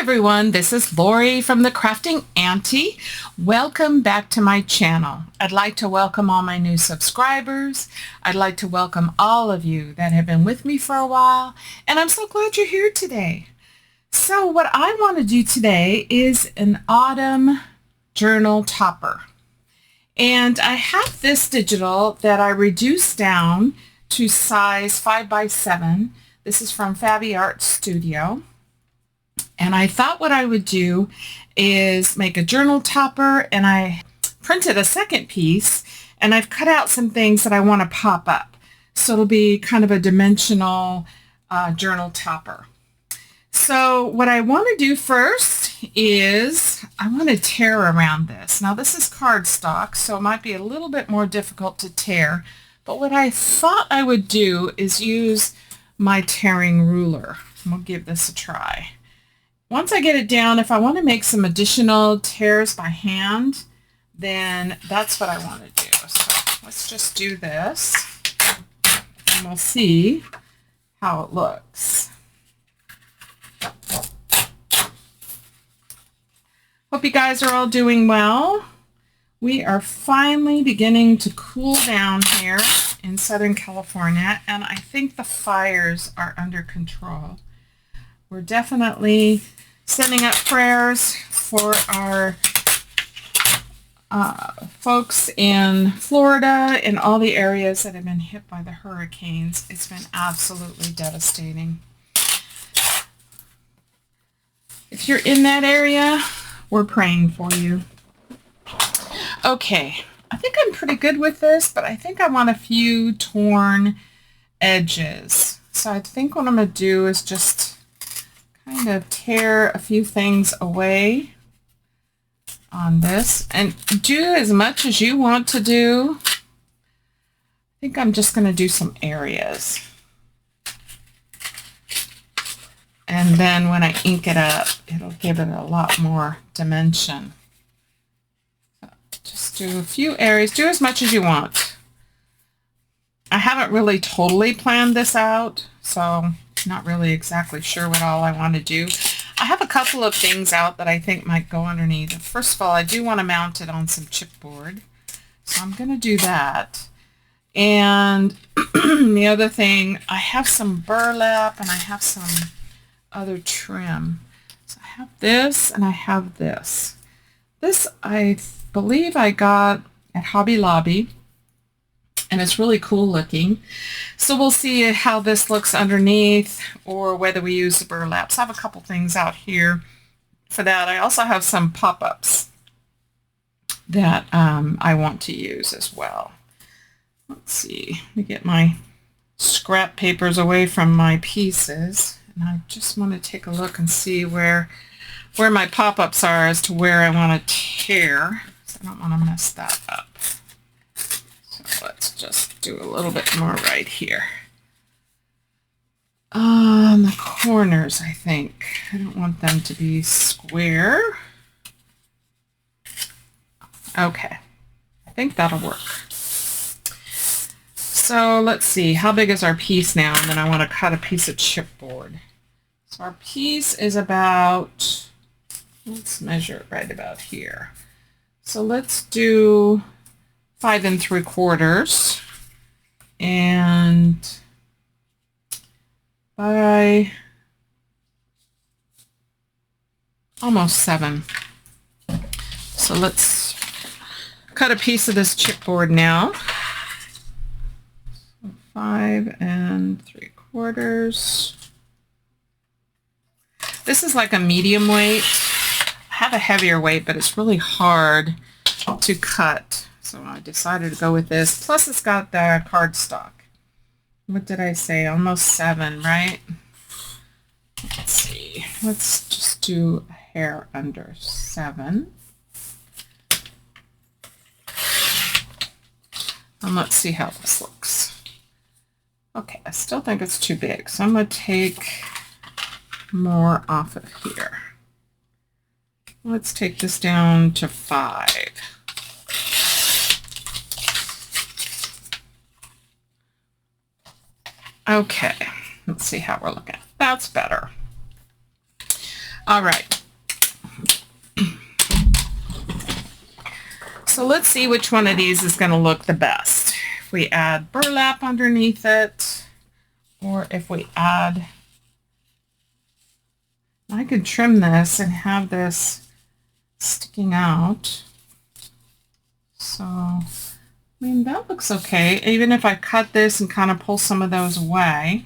everyone, this is Lori from the Crafting Auntie. Welcome back to my channel. I'd like to welcome all my new subscribers. I'd like to welcome all of you that have been with me for a while, and I'm so glad you're here today. So what I want to do today is an autumn journal topper. And I have this digital that I reduced down to size 5x7. This is from Fabby Art Studio. And I thought what I would do is make a journal topper, and I printed a second piece, and I've cut out some things that I want to pop up. So it'll be kind of a dimensional journal topper. So what I want to do first is I want to tear around this. Now this is cardstock, so it might be a little bit more difficult to tear, but what I thought I would do is use my tearing ruler. We'll give this a try. Once I get it down, if I want to make some additional tears by hand, then that's what I want to do. So let's just do this, and we'll see how it looks. Hope you guys are all doing well. We are finally beginning to cool down here in Southern California, and I think the fires are under control. We're definitely sending up prayers for our folks in Florida and all the areas that have been hit by the hurricanes. It's been absolutely devastating. If you're in that area, we're praying for you. Okay, I think I'm pretty good with this, but I think I want a few torn edges. So I think what I'm going to do is just kind of tear a few things away on this, and do as much as you want to do. I think I'm just going to do some areas, and then when I ink it up, it'll give it a lot more dimension. So just do a few areas, do as much as you want. I haven't really totally planned this out, so not really exactly sure what all I want to do. I have a couple of things out that I think might go underneath. First of all, I do want to mount it on some chipboard, so I'm going to do that. And the other thing, I have some burlap and I have some other trim. So I have this and I have this. This I believe I got at Hobby Lobby, and it's really cool looking. So we'll see how this looks underneath, or whether we use the burlap. So I have a couple things out here for that. I also have some pop-ups that I want to use as well. Let's see, let me get my scrap papers away from my pieces, and I just want to take a look and see where my pop-ups are as to where I want to tear. So I don't want to mess that up. Let's just do a little bit more right here. On the corners, I think. I don't want them to be square. Okay, I think that'll work. So let's see, how big is our piece now? And then I want to cut a piece of chipboard. So our piece is about, let's measure it right about here. So let's do 5 3/4 and by almost 7. So let's cut a piece of this chipboard now. So 5 3/4. This is like a medium weight. I have a heavier weight, but it's really hard to cut. So I decided to go with this. Plus it's got the cardstock. What did I say? Almost 7, right? Let's see. Let's just do a hair under 7. And let's see how this looks. Okay, I still think it's too big. So I'm going to take more off of here. Let's take this down to 5. Okay, let's see how we're looking. That's better. All right, So let's see which one of these is going to look the best. If we add burlap underneath it, or if we add, I could trim this and have this sticking out. So, I mean, that looks okay. Even if I cut this and kind of pull some of those away.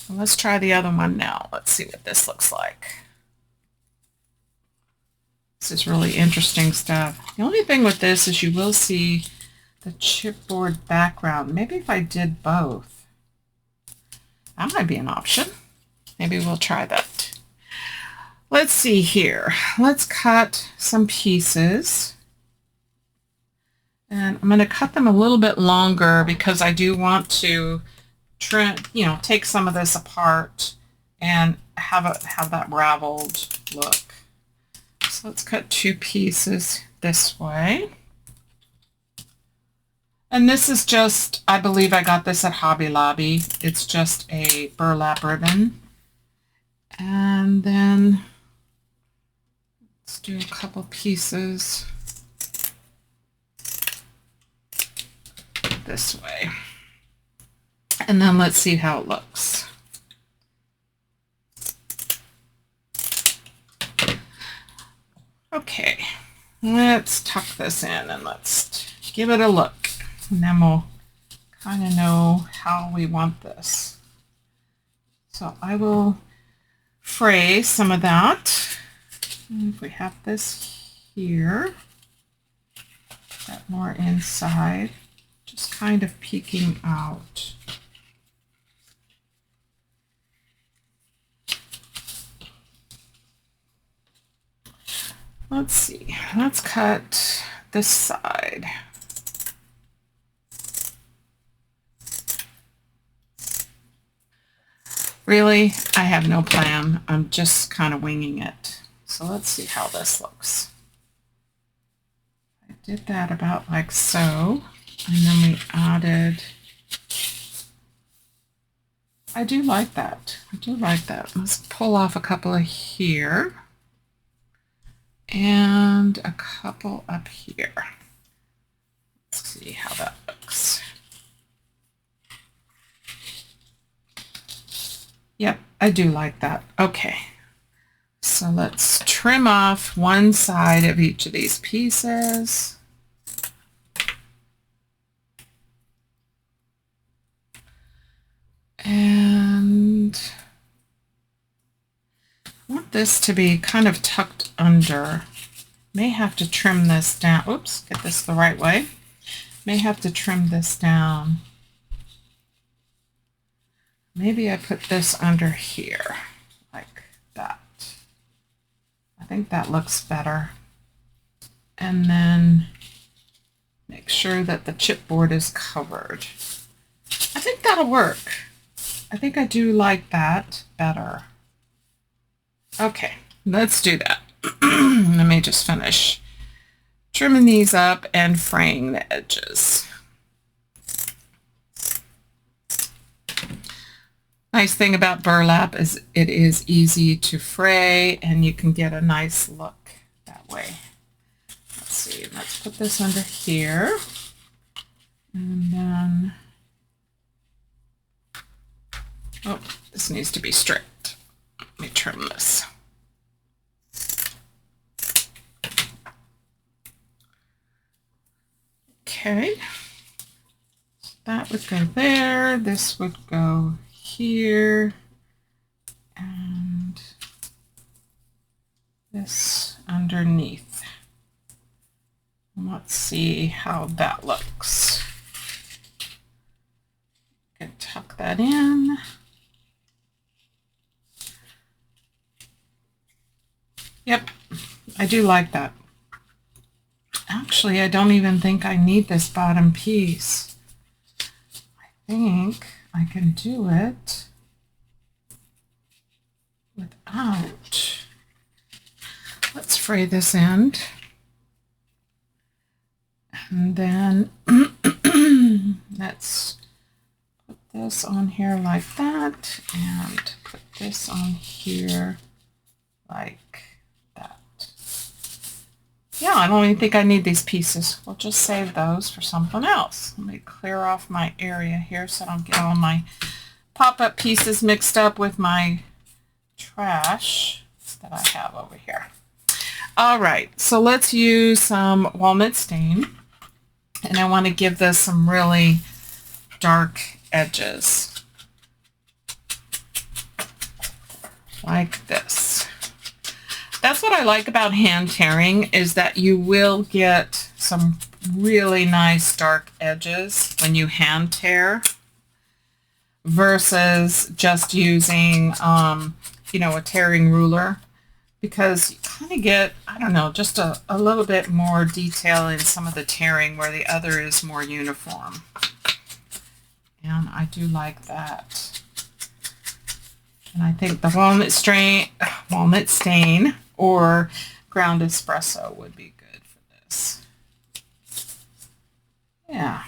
Well, let's try the other one now. Let's see what this looks like. This is really interesting stuff. The only thing with this is you will see the chipboard background. Maybe if I did both, that might be an option. Maybe we'll try that. Let's see here. Let's cut some pieces. And I'm going to cut them a little bit longer because I do want to trim, take some of this apart and have that raveled look. So let's cut 2 pieces this way. And this is just, I believe I got this at Hobby Lobby. It's just a burlap ribbon. And then let's do a couple pieces this way. And then let's see how it looks. Okay, let's tuck this in and let's give it a look. And then we'll kind of know how we want this. So I will fray some of that. And if we have this here, that more inside, just kind of peeking out. Let's see, let's cut this side. Really, I have no plan. I'm just kind of winging it. So let's see how this looks. I did that about like so, and then we added, I do like that. I do like that. Let's pull off a couple of here. And a couple up here. Let's see how that looks. Yep, I do like that. Okay, so let's trim off one side of each of these pieces. And I want this to be kind of tucked under. May have to trim this down. Oops, get this the right way. May have to trim this down. Maybe I put this under here, like that. I think that looks better. And then make sure that the chipboard is covered. I think that'll work. I think I do like that better. Okay, let's do that. Let me just finish trimming these up and fraying the edges. Nice thing about burlap is it is easy to fray and you can get a nice look that way. Let's see, let's put this under here. And then, oh, this needs to be straight. Let me trim this. Okay, so that would go there, this would go here, and this underneath. And let's see how that looks. Can tuck that in. Yep, I do like that. Actually, I don't even think I need this bottom piece. I think I can do it without. Let's fray this end. And then let's put this on here like that and put this on here like that. Yeah, I don't even think I need these pieces. We'll just save those for something else. Let me clear off my area here so I don't get all my pop-up pieces mixed up with my trash that I have over here. All right, so let's use some walnut stain. And I want to give this some really dark edges. Like this. That's what I like about hand tearing, is that you will get some really nice dark edges when you hand tear versus just using, you know, a tearing ruler, because you kind of get, I don't know, just a little bit more detail in some of the tearing where the other is more uniform. And I do like that. And I think the walnut stain or ground espresso would be good for this. Yeah,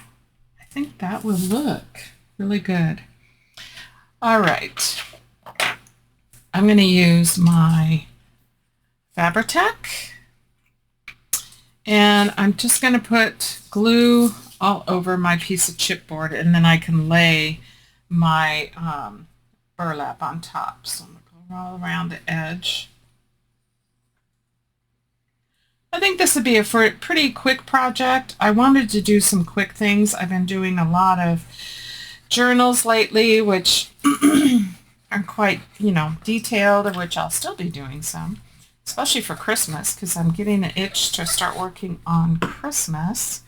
I think that would look really good. All right, I'm going to use my Fabri-Tac, and I'm just going to put glue all over my piece of chipboard, and then I can lay my burlap on top. So I'm going to go all around the edge. I think this would be a pretty quick project. I wanted to do some quick things. I've been doing a lot of journals lately, which are quite, you know, detailed, of which I'll still be doing some, especially for Christmas, because I'm getting an itch to start working on Christmas.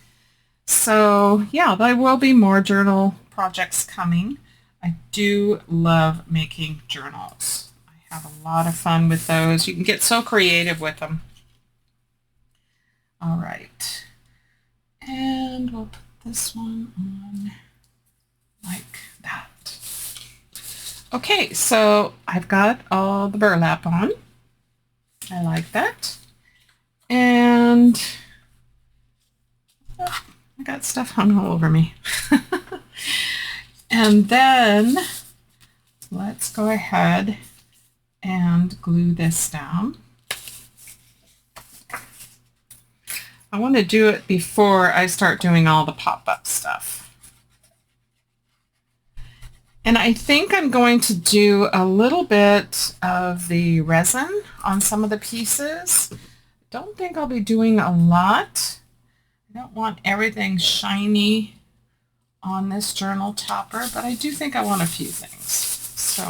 So yeah, there will be more journal projects coming. I do love making journals. I have a lot of fun with those. You can get so creative with them. All right, and we'll put this one on like that. Okay, so I've got all the burlap on. I like that. And oh, I got stuff hung all over me. And then let's go ahead and glue this down. I want to do it before I start doing all the pop-up stuff. And I think I'm going to do a little bit of the resin on some of the pieces. Don't think I'll be doing a lot. I don't want everything shiny on this journal topper, but I do think I want a few things. So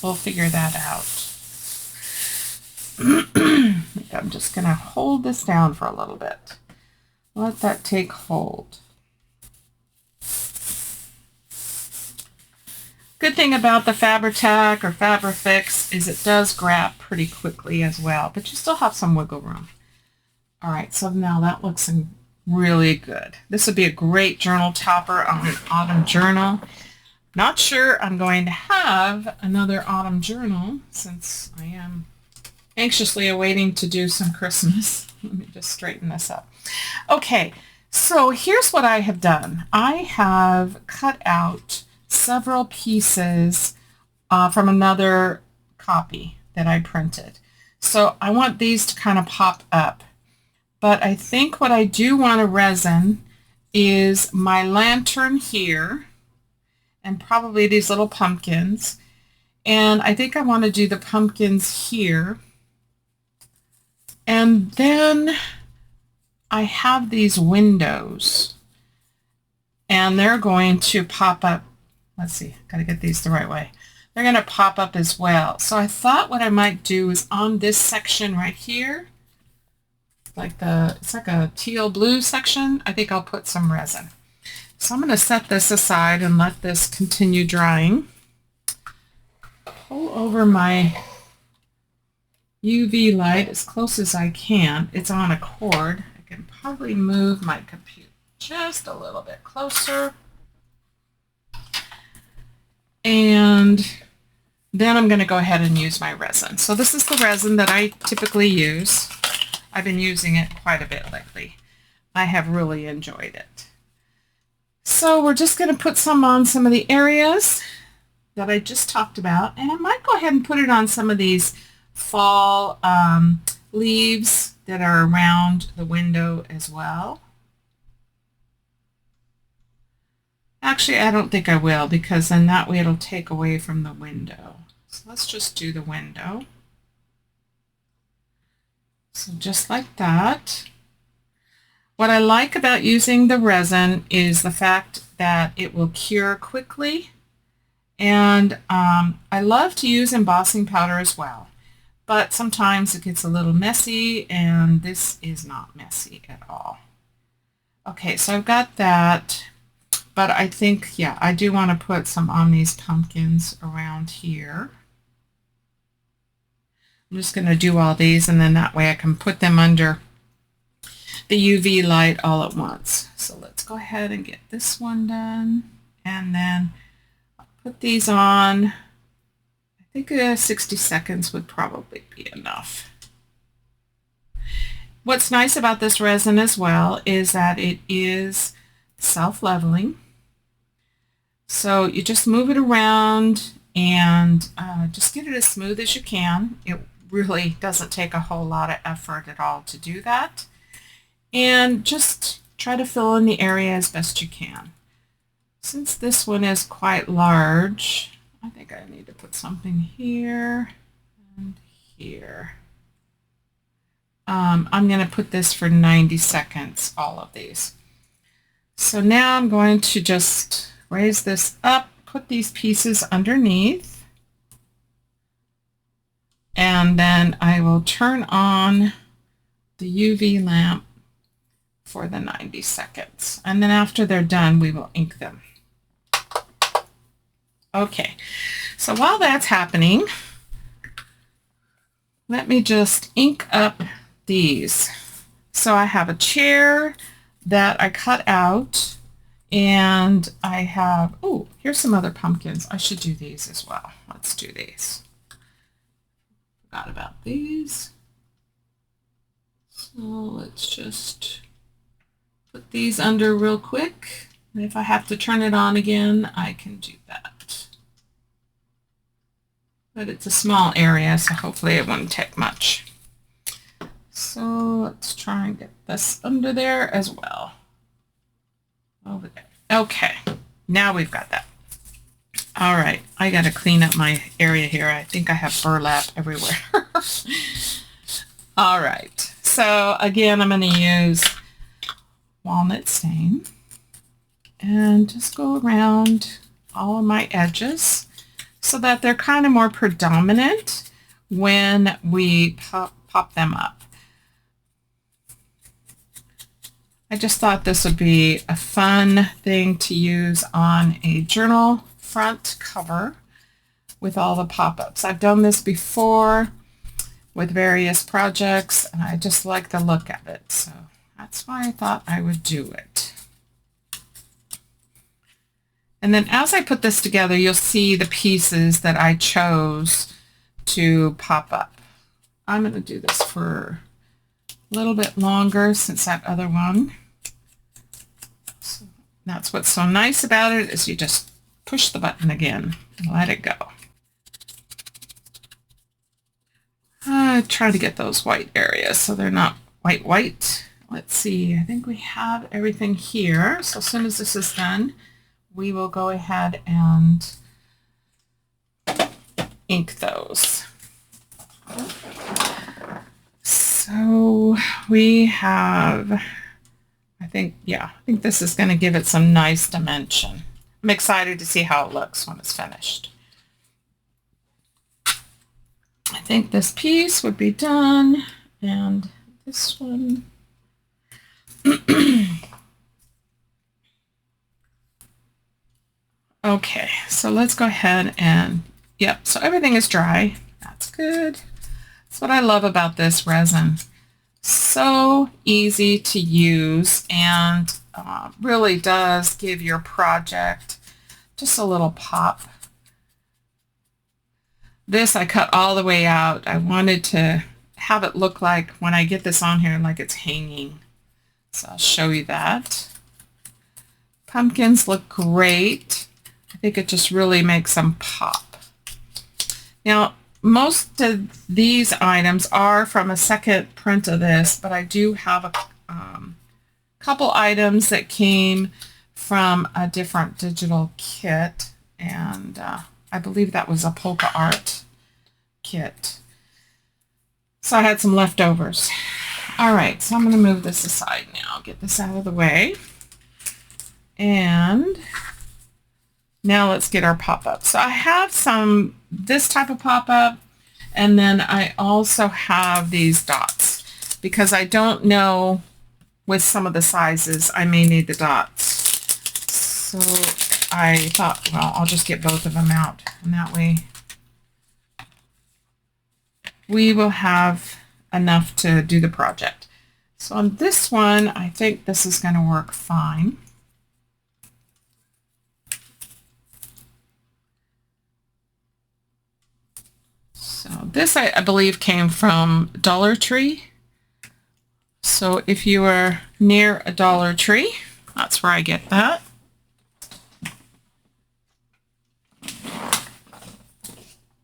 we'll figure that out. I'm just going to hold this down for a little bit. Let that take hold. Good thing about the Fabri-Tac or Fabri-Fix is it does grab pretty quickly as well, but you still have some wiggle room. All right, so now that looks really good. This would be a great journal topper on an autumn journal. Not sure I'm going to have another autumn journal since I am anxiously awaiting to do some Christmas. Let me just straighten this up. Okay, so here's what I have done. I have cut out several pieces from another copy that I printed. So I want these to kind of pop up. But I think what I do want to resin is my lantern here and probably these little pumpkins. And I think I want to do the pumpkins here. And then I have these windows, and they're going to pop up. Let's see, got to get these the right way. They're going to pop up as well. So I thought what I might do is on this section right here, it's like a teal blue section, I think I'll put some resin. So I'm going to set this aside and let this continue drying. Pull over my UV light as close as I can. It's on a cord. I can probably move my computer just a little bit closer. And then I'm going to go ahead and use my resin. So this is the resin that I typically use. I've been using it quite a bit lately. I have really enjoyed it. So we're just going to put some on some of the areas that I just talked about. And I might go ahead and put it on some of these fall leaves that are around the window as well. Actually, I don't think I will, because then that way it'll take away from the window. So let's just do the window. So just like that. What I like about using the resin is the fact that it will cure quickly. And I love to use embossing powder as well. But sometimes it gets a little messy, and this is not messy at all. Okay, so I've got that. But I think, yeah, I do want to put some on these pumpkins around here. I'm just going to do all these, and then that way I can put them under the UV light all at once. So let's go ahead and get this one done, and then I'll put these on. I think 60 seconds would probably be enough. What's nice about this resin as well is that it is self-leveling. So you just move it around and just get it as smooth as you can. It really doesn't take a whole lot of effort at all to do that. And just try to fill in the area as best you can. Since this one is quite large, I think I need to put something here and here. I'm going to put this for 90 seconds, all of these. So now I'm going to just raise this up, put these pieces underneath, and then I will turn on the UV lamp for the 90 seconds. And then after they're done, we will ink them. Okay, so while that's happening, let me just ink up these. So I have a chair that I cut out, and I have, oh, here's some other pumpkins. I should do these as well. Let's do these. Forgot about these. So let's just put these under real quick. And if I have to turn it on again, I can do that. But it's a small area, so hopefully it won't take much. So let's try and get this under there as well. Over there. Okay, now we've got that. All right, I got to clean up my area here. I think I have burlap everywhere. All right, so again, I'm going to use walnut stain and just go around all of my edges so that they're kind of more predominant when we pop them up. I just thought this would be a fun thing to use on a journal front cover with all the pop-ups. I've done this before with various projects, and I just like the look of it. So that's why I thought I would do it. And then as I put this together, you'll see the pieces that I chose to pop up. I'm going to do this for a little bit longer since that other one. So that's what's so nice about it, is you just push the button again and let it go. I try to get those white areas so they're not white. Let's see, I think we have everything here. So as soon as this is done, we will go ahead and ink those. So we have, I think this is going to give it some nice dimension. I'm excited to see how it looks when it's finished. I think this piece would be done, and this one. Okay, so let's go ahead and, yep, so everything is dry. That's good. That's what I love about this resin. So easy to use, and really does give your project just a little pop. This I cut all the way out. I wanted to have it look like, when I get this on here, like it's hanging. So I'll show you that. Pumpkins look great. I think it just really makes them pop. Now, most of these items are from a second print of this, but I do have a couple items that came from a different digital kit, and I believe that was a polka art kit. So I had some leftovers. All right, so I'm going to move this aside now, get this out of the way. And now let's get our pop-up. So I have this type of pop-up, and then I also have these dots because I don't know with some of the sizes I may need the dots. So I thought, well, I'll just get both of them out, and that way we will have enough to do the project. So on this one, I think this is going to work fine. So this, I believe, came from Dollar Tree. So if you are near a Dollar Tree, that's where I get that.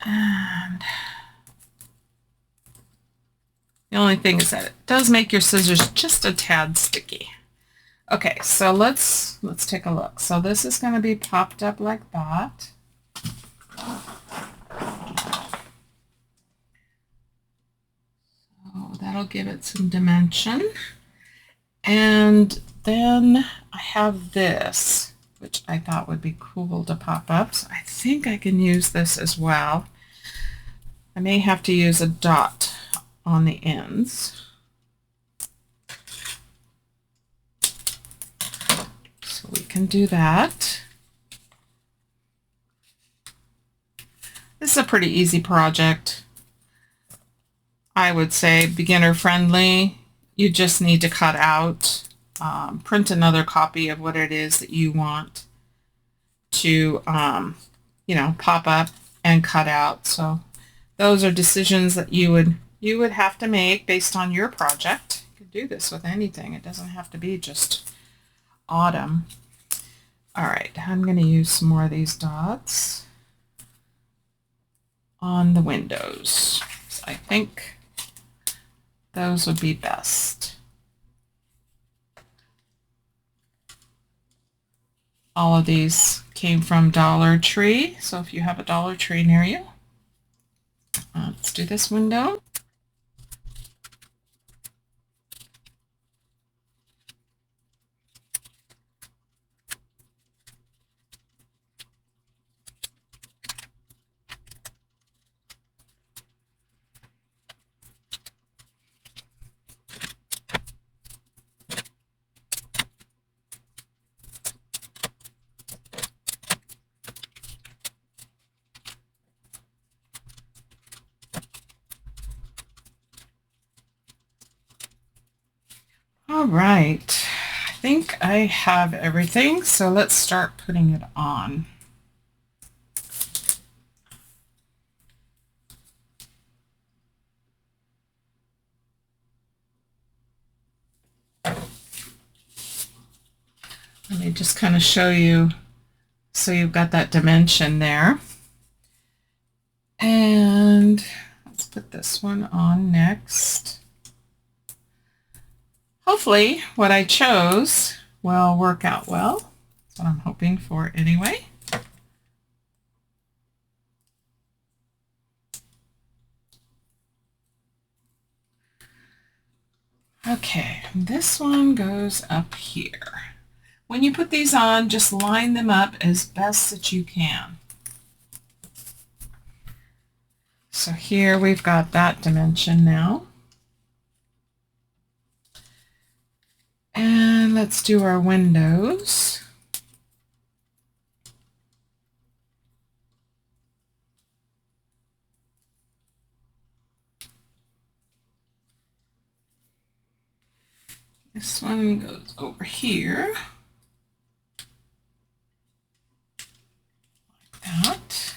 And the only thing is that it does make your scissors just a tad sticky. Okay, so let's take a look. So this is going to be popped up like that. So that'll give it some dimension. And then I have this, which I thought would be cool to pop up. So I think I can use this as well. I may have to use a dot on the ends. So we can do that. This is a pretty easy project. I would say beginner friendly. You just need to cut out, print another copy of what it is that you want to, pop up and cut out. So those are decisions that you would have to make based on your project. You could do this with anything. It doesn't have to be just autumn. All right, I'm going to use some more of these dots on the windows. So I think those would be best. All of these came from Dollar Tree, so if you have a Dollar Tree near you, let's do this window. All right, I think I have everything, so let's start putting it on. Let me just kind of show you so you've got that dimension there. And let's put this one on next. Hopefully what I chose will work out well. That's what I'm hoping for anyway. Okay, this one goes up here. When you put these on, just line them up as best that you can. So here we've got that dimension now. And let's do our windows. This one goes over here. Like that.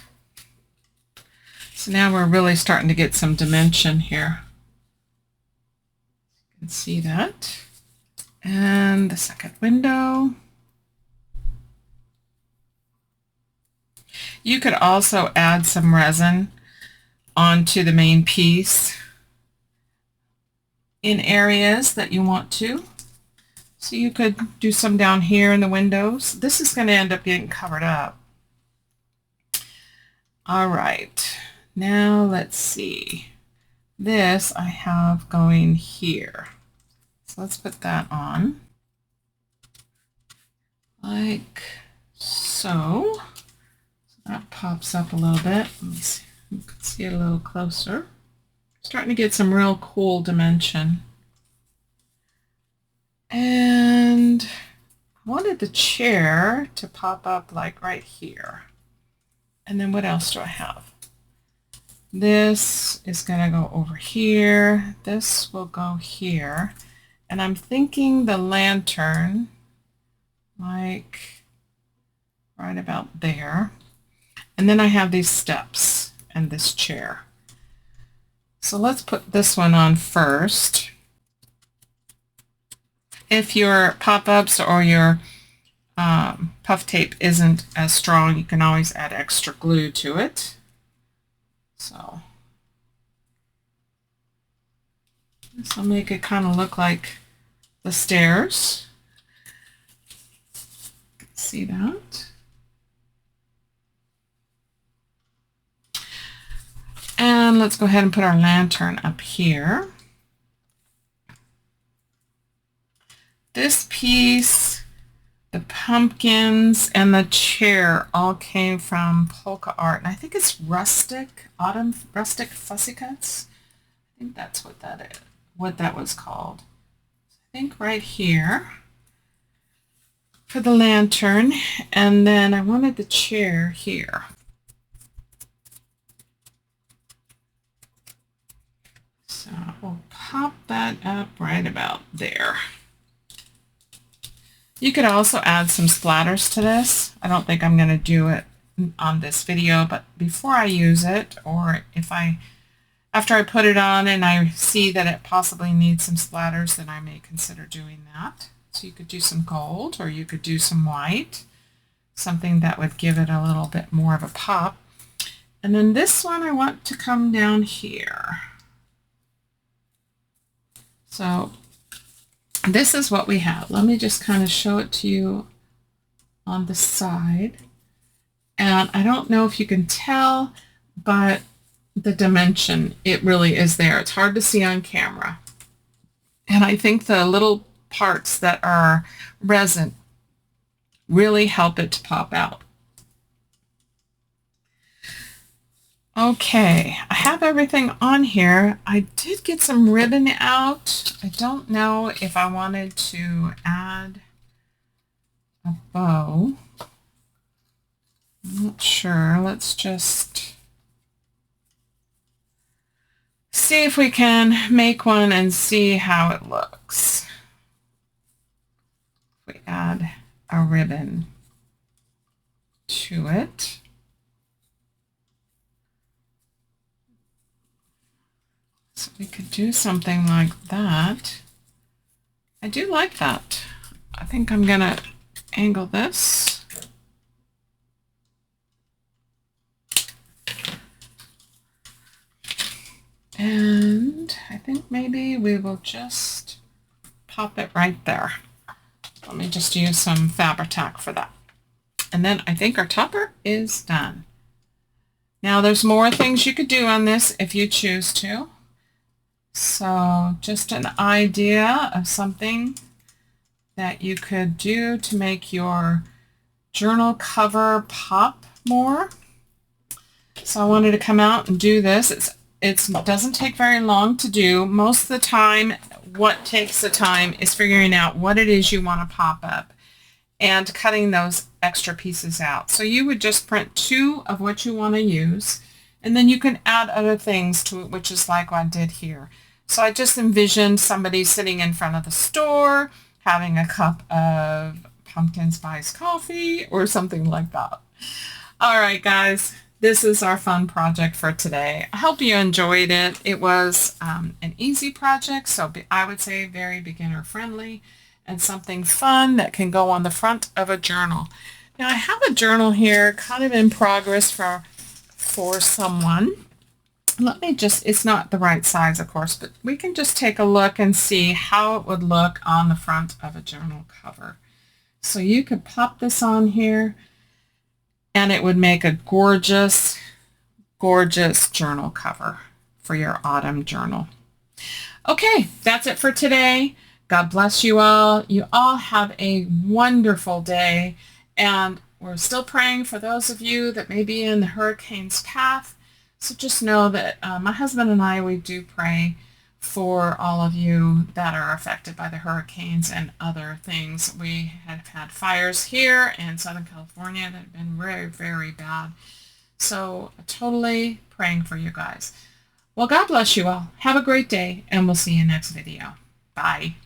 So now we're really starting to get some dimension here. You can see that. And the second window. You could also add some resin onto the main piece in areas that you want to. So you could do some down here in the windows. This is going to end up getting covered up. All right, now let's see. This I have going here. So let's put that on like so. That pops up a little bit. Let me see. You can see it a little closer. Starting to get some real cool dimension. And I wanted the chair to pop up like right here. And then what else do I have? This is going to go over here. This will go here. And I'm thinking the lantern like right about there. And then I have these steps and this chair. So let's put this one on first. If your pop-ups or your puff tape isn't as strong, you can always add extra glue to it. So this will make it kind of look like the stairs. See that? And let's go ahead and put our lantern up here. This piece, the pumpkins, and the chair all came from Polka Art. And I think it's Rustic Fussy Cuts. I think that's what that was called. I think right here for the lantern. And then I wanted the chair here. So we'll pop that up right about there. You could also add some splatters to this. I don't think I'm going to do it on this video, but before I use it, or after I put it on and I see that it possibly needs some splatters, then I may consider doing that. So you could do some gold, or you could do some white, something that would give it a little bit more of a pop. And then this one I want to come down here. So this is what we have. Let me just kind of show it to you on the side. And I don't know if you can tell, but the dimension, it really is there. It's hard to see on camera. And I think the little parts that are resin really help it to pop out. Okay, I have everything on here. I did get some ribbon out. I don't know if I wanted to add a bow. I'm not sure. Let's just see if we can make one and see how it looks. If we add a ribbon to it. So we could do something like that. I do like that. I think I'm going to angle this. And I think maybe we will just pop it right there. Let me just use some Fabri-Tac for that. And then I think our topper is done. Now there's more things you could do on this if you choose to. So just an idea of something that you could do to make your journal cover pop more. So I wanted to come out and do this. It doesn't take very long to do. Most of the time, what takes the time is figuring out what it is you want to pop up and cutting those extra pieces out. So you would just print 2 of what you want to use, and then you can add other things to it, which is like what I did here. So I just envisioned somebody sitting in front of the store, having a cup of pumpkin spice coffee or something like that. All right, guys, this is our fun project for today. I hope you enjoyed it. It was an easy project, so I would say very beginner friendly and something fun that can go on the front of a journal. Now I have a journal here kind of in progress for someone. Let me just, it's not the right size, of course, but we can just take a look and see how it would look on the front of a journal cover. So you could pop this on here and it would make a gorgeous, gorgeous journal cover for your autumn journal. Okay, that's it for today. God bless you all. You all have a wonderful day. And we're still praying for those of you that may be in the hurricane's path. So just know that my husband and I, we do pray for all of you that are affected by the hurricanes and other things. We have had fires here in Southern California that have been very, very bad. So totally praying for you guys. Well, God bless you all. Have a great day, and we'll see you next video. Bye.